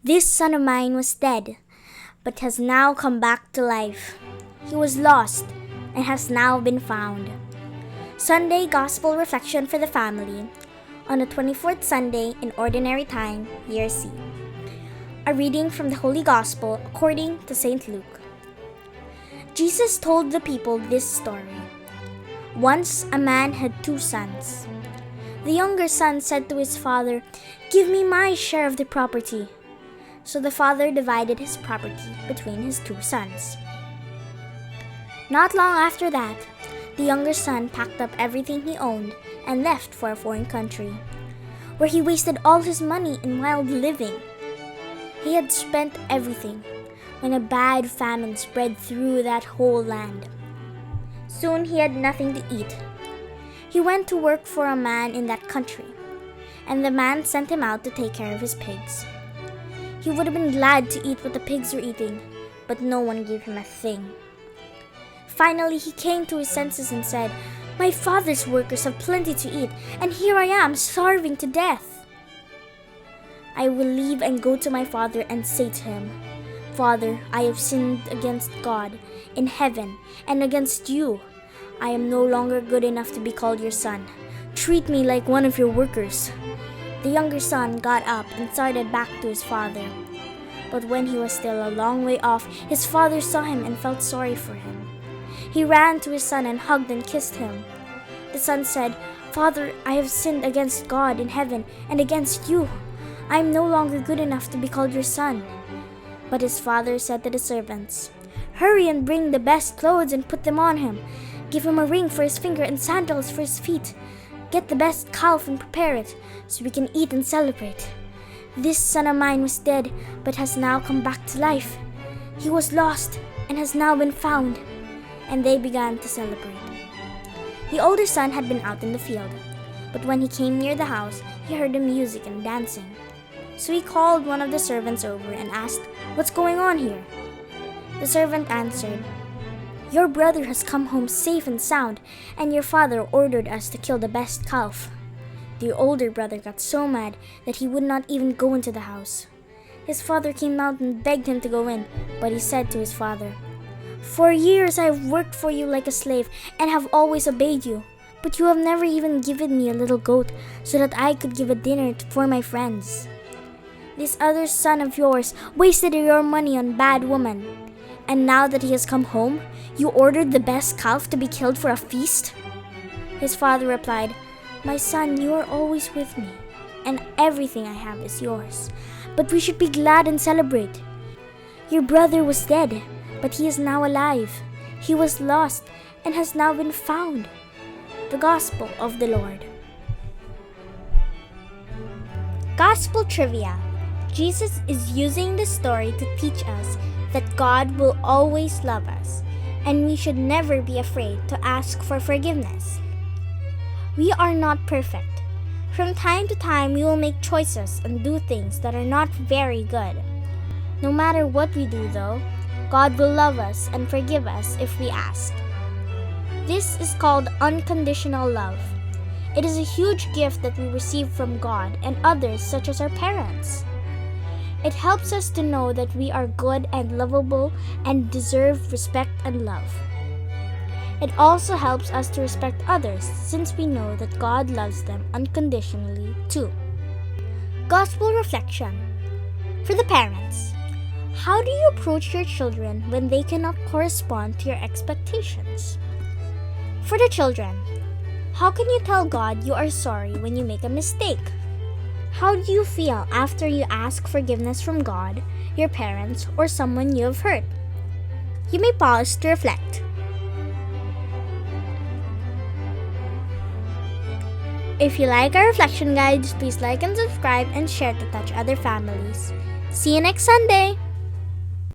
This son of mine was dead, but has now come back to life. He was lost and has now been found. Sunday Gospel Reflection for the Family on the 24th Sunday in Ordinary Time, Year C. A reading from the Holy Gospel according to St. Luke. Jesus told the people this story. Once a man had 2 sons. The younger son said to his father, "Give me my share of the property." So the father divided his property between his 2 sons. Not long after that, the younger son packed up everything he owned and left for a foreign country, where he wasted all his money in wild living. He had spent everything when a bad famine spread through that whole land. Soon he had nothing to eat. He went to work for a man in that country, and the man sent him out to take care of his pigs. He would have been glad to eat what the pigs were eating, but no one gave him a thing. Finally, he came to his senses and said, "My father's workers have plenty to eat, and here I am, starving to death. I will leave and go to my father and say to him, 'Father, I have sinned against God in heaven and against you. I am no longer good enough to be called your son. Treat me like one of your workers.' The younger son got up and started back to his father. But when he was still a long way off, his father saw him and felt sorry for him. He ran to his son and hugged and kissed him. The son said, 'Father, I have sinned against God in heaven and against you. I am no longer good enough to be called your son.' But his father said to the servants, 'Hurry and bring the best clothes and put them on him. Give him a ring for his finger and sandals for his feet. Get the best calf and prepare it, so we can eat and celebrate. This son of mine was dead, but has now come back to life. He was lost and has now been found.' And they began to celebrate. The older son had been out in the field, but when he came near the house, he heard the music and dancing. So he called one of the servants over and asked, 'What's going on here?' The servant answered, 'Your brother has come home safe and sound, and your father ordered us to kill the best calf.' The older brother got so mad that he would not even go into the house. His father came out and begged him to go in, but he said to his father, 'For years I have worked for you like a slave and have always obeyed you, but you have never even given me a little goat so that I could give a dinner for my friends. This other son of yours wasted your money on bad women, and now that he has come home, you ordered the best calf to be killed for a feast?' His father replied, 'My son, you are always with me, and everything I have is yours. But we should be glad and celebrate. Your brother was dead, but he is now alive. He was lost and has now been found.' The Gospel of the Lord. Gospel Trivia. Jesus is using this story to teach us that God will always love us, and we should never be afraid to ask for forgiveness. We are not perfect. From time to time, we will make choices and do things that are not very good. No matter what we do, though, God will love us and forgive us if we ask. This is called unconditional love. It is a huge gift that we receive from God and others, such as our parents. It helps us to know that we are good and lovable and deserve respect and love. It also helps us to respect others, since we know that God loves them unconditionally too. Gospel Reflection. For the parents, how do you approach your children when they cannot correspond to your expectations? For the children, how can you tell God you are sorry when you make a mistake? How do you feel after you ask forgiveness from God, your parents, or someone you have hurt? You may pause to reflect. If you like our reflection guides, please like and subscribe and share to touch other families. See you next Sunday!